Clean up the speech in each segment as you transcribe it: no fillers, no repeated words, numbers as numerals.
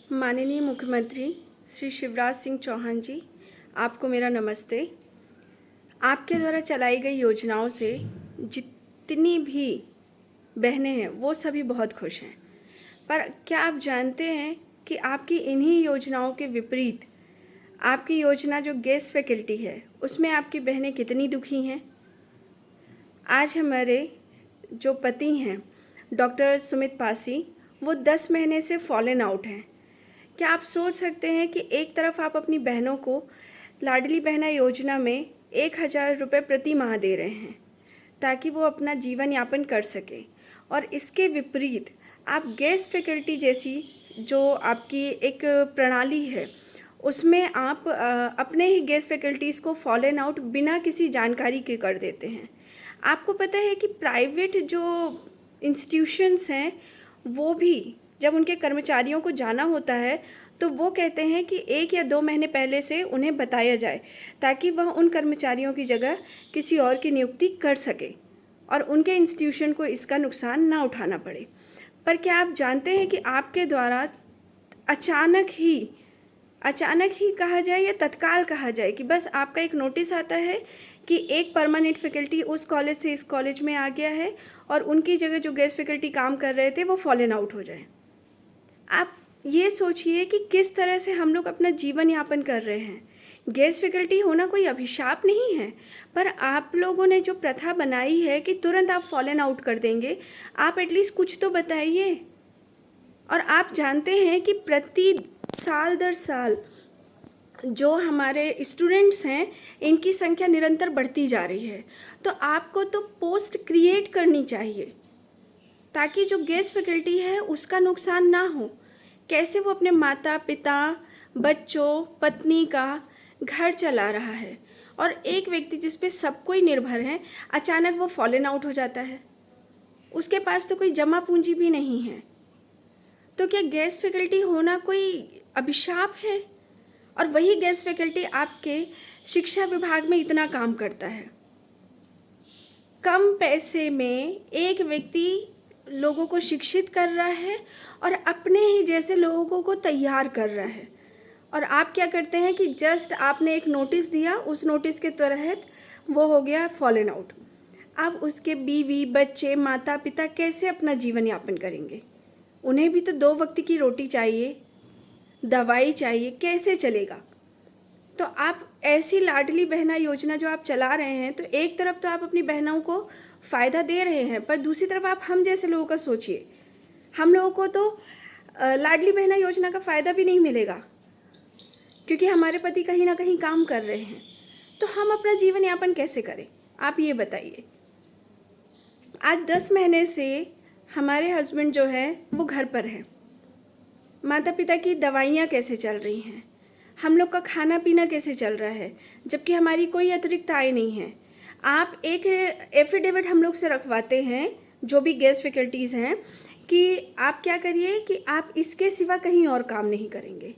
माननीय मुख्यमंत्री श्री शिवराज सिंह चौहान जी, आपको मेरा नमस्ते। आपके द्वारा चलाई गई योजनाओं से जितनी भी बहनें हैं वो सभी बहुत खुश हैं। पर क्या आप जानते हैं कि आपकी इन्हीं योजनाओं के विपरीत आपकी योजना जो गेस्ट फैकल्टी है उसमें आपकी बहनें कितनी दुखी हैं। आज हमारे जो पति हैं डॉक्टर सुमित पासी, वो 10 महीने से फॉलन आउट हैं। क्या आप सोच सकते हैं कि एक तरफ आप अपनी बहनों को लाडली बहना योजना में 1000 रुपये प्रति माह दे रहे हैं ताकि वो अपना जीवन यापन कर सके, और इसके विपरीत आप गेस्ट फैकल्टी जैसी जो आपकी एक प्रणाली है उसमें आप अपने ही गेस्ट फैकल्टीज़ को फॉलन आउट बिना किसी जानकारी के कर देते हैं। आपको पता है कि प्राइवेट जो इंस्टीट्यूशंस हैं वो भी जब उनके कर्मचारियों को जाना होता है तो वो कहते हैं कि 1 या 2 महीने पहले से उन्हें बताया जाए ताकि वह उन कर्मचारियों की जगह किसी और की नियुक्ति कर सके और उनके इंस्टीट्यूशन को इसका नुकसान ना उठाना पड़े। पर क्या आप जानते हैं कि आपके द्वारा अचानक ही कहा जाए या तत्काल कहा जाए कि बस आपका एक नोटिस आता है कि एक परमानेंट फैकल्टी उस कॉलेज से इस कॉलेज में आ गया है और उनकी जगह जो गेस्ट फैकल्टी काम कर रहे थे वो फॉलन आउट हो जाए। आप ये सोचिए कि किस तरह से हम लोग अपना जीवन यापन कर रहे हैं। गेस्ट फैकल्टी होना कोई अभिशाप नहीं है, पर आप लोगों ने जो प्रथा बनाई है कि तुरंत आप फॉलन आउट कर देंगे, आप एटलीस्ट कुछ तो बताइए। और आप जानते हैं कि प्रति साल दर साल जो हमारे स्टूडेंट्स हैं इनकी संख्या निरंतर बढ़ती जा रही है, तो आपको तो पोस्ट क्रिएट करनी चाहिए ताकि जो गेस्ट फैकल्टी है उसका नुकसान ना हो। कैसे वो अपने माता पिता, बच्चों, पत्नी का घर चला रहा है और एक व्यक्ति जिस पे सब कोई निर्भर है अचानक वो फॉलन आउट हो जाता है, उसके पास तो कोई जमा पूंजी भी नहीं है। तो क्या गेस्ट फैकल्टी होना कोई अभिशाप है? और वही गेस्ट फैकल्टी आपके शिक्षा विभाग में इतना काम करता है। कम पैसे में एक व्यक्ति लोगों को शिक्षित कर रहा है और अपने ही जैसे लोगों को तैयार कर रहा है, और आप क्या करते हैं कि जस्ट आपने एक नोटिस दिया, उस नोटिस के तहत वो हो गया फॉलन आउट। अब उसके बीवी, बच्चे, माता पिता कैसे अपना जीवन यापन करेंगे? उन्हें भी तो 2 वक्त की रोटी चाहिए, दवाई चाहिए, कैसे चलेगा? तो आप ऐसी लाडली बहना योजना जो आप चला रहे हैं, तो एक तरफ तो आप अपनी बहनों को फ़ायदा दे रहे हैं, पर दूसरी तरफ आप हम जैसे लोगों का सोचिए। हम लोगों को तो लाडली बहना योजना का फ़ायदा भी नहीं मिलेगा क्योंकि हमारे पति कहीं ना कहीं काम कर रहे हैं, तो हम अपना जीवन यापन कैसे करें? आप ये बताइए। आज 10 महीने से हमारे हस्बैंड जो है वो घर पर हैं। माता पिता की दवाइयाँ कैसे चल रही हैं, हम लोग का खाना पीना कैसे चल रहा है, जबकि हमारी कोई अतिरिक्त आय नहीं है। आप एक एफिडेविट हम लोग से रखवाते हैं जो भी गेस्ट फैकल्टीज़ हैं कि आप क्या करिए कि आप इसके सिवा कहीं और काम नहीं करेंगे।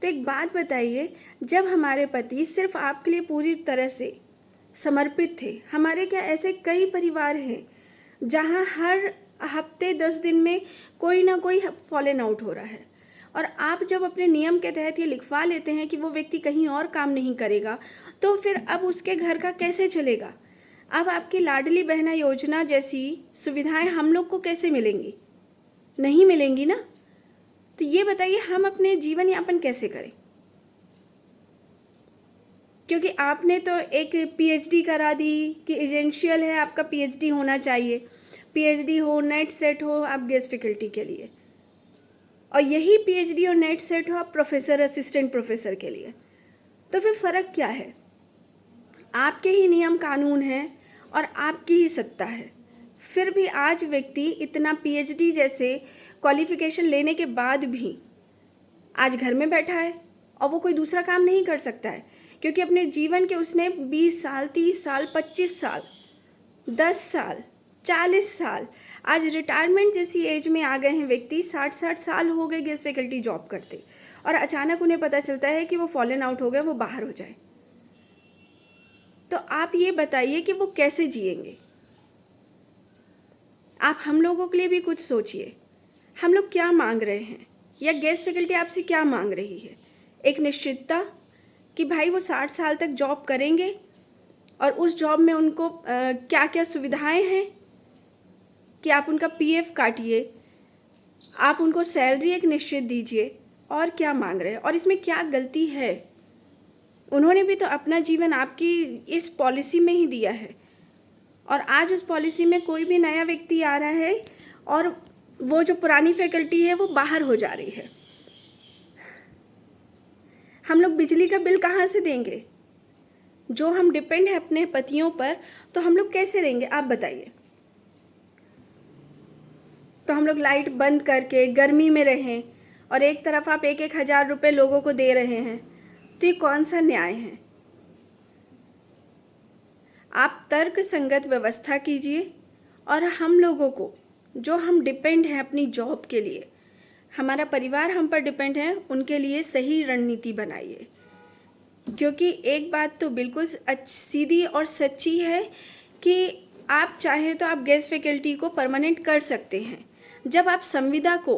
तो एक बात बताइए, जब हमारे पति सिर्फ आपके लिए पूरी तरह से समर्पित थे, हमारे क्या ऐसे कई परिवार हैं जहाँ हर हफ्ते 10 दिन में कोई ना कोई फॉलन आउट हो रहा है, और आप जब अपने नियम के तहत ये लिखवा लेते हैं कि वो व्यक्ति कहीं और काम नहीं करेगा, तो फिर अब उसके घर का कैसे चलेगा? अब आपकी लाडली बहना योजना जैसी सुविधाएं हम लोग को कैसे मिलेंगी? नहीं मिलेंगी ना। तो ये बताइए हम अपने जीवन यापन कैसे करें? क्योंकि आपने तो एक पीएचडी करा दी कि एसेंशियल है, आपका पीएचडी होना चाहिए, पीएचडी हो, नेट सेट हो आप गेस्ट फैकल्टी के लिए, और यही पीएचडी और नेट सेट हो आप प्रोफेसर, असिस्टेंट प्रोफेसर के लिए। तो फिर फ़र्क क्या है? आपके ही नियम कानून हैं और आपकी ही सत्ता है, फिर भी आज व्यक्ति इतना पीएचडी जैसे क्वालिफिकेशन लेने के बाद भी आज घर में बैठा है और वो कोई दूसरा काम नहीं कर सकता है क्योंकि अपने जीवन के उसने 20 साल, 30 साल, 25 साल, 10 साल, 40 साल, आज रिटायरमेंट जैसी एज में आ गए हैं व्यक्ति, 60-60 साल हो गए गेस्ट फैकल्टी जॉब करते, और अचानक उन्हें पता चलता है कि वो फॉलन आउट हो गए, वो बाहर हो जाए। तो आप ये बताइए कि वो कैसे जिएंगे? आप हम लोगों के लिए भी कुछ सोचिए। हम लोग क्या मांग रहे हैं? या गेस्ट फैकल्टी आपसे क्या मांग रही है? एक निश्चितता कि भाई वो 60 साल तक जॉब करेंगे और उस जॉब में उनको क्या क्या सुविधाएं हैं कि आप उनका पीएफ काटिए, आप उनको सैलरी एक निश्चित दीजिए, और क्या मांग रहे हैं? और इसमें क्या गलती है? उन्होंने भी तो अपना जीवन आपकी इस पॉलिसी में ही दिया है, और आज उस पॉलिसी में कोई भी नया व्यक्ति आ रहा है और वो जो पुरानी फैकल्टी है वो बाहर हो जा रही है। हम लोग बिजली का बिल कहाँ से देंगे? जो हम डिपेंड है अपने पतियों पर, तो हम लोग कैसे देंगे आप बताइए? तो हम लोग लाइट बंद करके गर्मी में रहें और एक तरफ आप 1,000 रुपये लोगों को दे रहे हैं, तो ये कौन सा न्याय है? आप तर्क संगत व्यवस्था कीजिए, और हम लोगों को जो हम डिपेंड हैं अपनी जॉब के लिए, हमारा परिवार हम पर डिपेंड है, उनके लिए सही रणनीति बनाइए। क्योंकि एक बात तो बिल्कुल सीधी और सच्ची है कि आप चाहें तो आप गेस्ट फैकल्टी को परमानेंट कर सकते हैं। जब आप संविदा को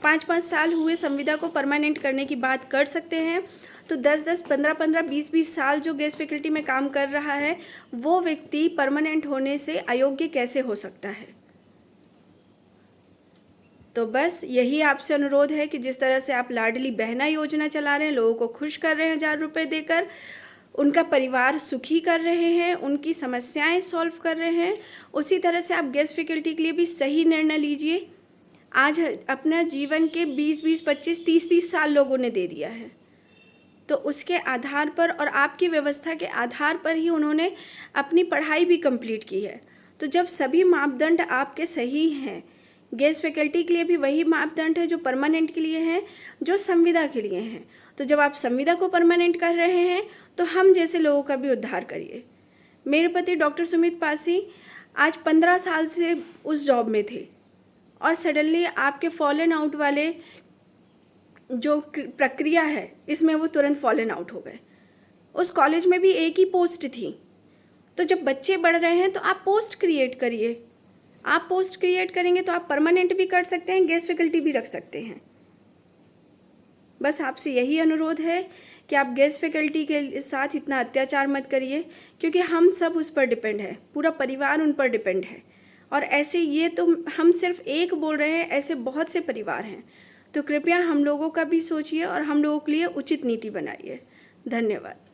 5-5 साल हुए संविदा को परमानेंट करने की बात कर सकते हैं, तो 10-10, 15-15, 20-20 साल जो गेस्ट फैकल्टी में काम कर रहा है, वो व्यक्ति परमानेंट होने से अयोग्य कैसे हो सकता है? तो बस यही आपसे अनुरोध है कि जिस तरह से आप लाडली बहना योजना चला रहे हैं, लोगों को खुश कर रहे हैं 1,000 रुपये देकर, उनका परिवार सुखी कर रहे हैं, उनकी समस्याएं सॉल्व कर रहे हैं, उसी तरह से आप गेस्ट फैकल्टी के लिए भी सही निर्णय लीजिए। आज अपना जीवन के 20-20, 25, 30-30 साल लोगों ने दे दिया है, तो उसके आधार पर और आपकी व्यवस्था के आधार पर ही उन्होंने अपनी पढ़ाई भी कंप्लीट की है। तो जब सभी मापदंड आपके सही हैं, गेस्ट फैकल्टी के लिए भी वही मापदंड है जो परमानेंट के लिए हैं, जो संविदा के लिए हैं, तो जब आप संविदा को परमानेंट कर रहे हैं, तो हम जैसे लोगों का भी उद्धार करिए। मेरे पति डॉक्टर सुमित पासी आज 15 साल से उस जॉब में थे, और सडनली आपके फॉलन आउट वाले जो प्रक्रिया है, इसमें वो तुरंत फॉलन आउट हो गए। उस कॉलेज में भी एक ही पोस्ट थी, तो जब बच्चे बढ़ रहे हैं तो आप पोस्ट क्रिएट करिए। आप पोस्ट क्रिएट करेंगे तो आप परमानेंट भी कर सकते हैं, गेस्ट फैकल्टी भी रख सकते हैं। बस आपसे यही अनुरोध है कि आप गेस्ट फैकल्टी के साथ इतना अत्याचार मत करिए, क्योंकि हम सब उस पर डिपेंड है, पूरा परिवार उन पर डिपेंड है। और ऐसे ये तो हम सिर्फ एक बोल रहे हैं, ऐसे बहुत से परिवार हैं। तो कृपया हम लोगों का भी सोचिए और हम लोगों के लिए उचित नीति बनाइए। धन्यवाद।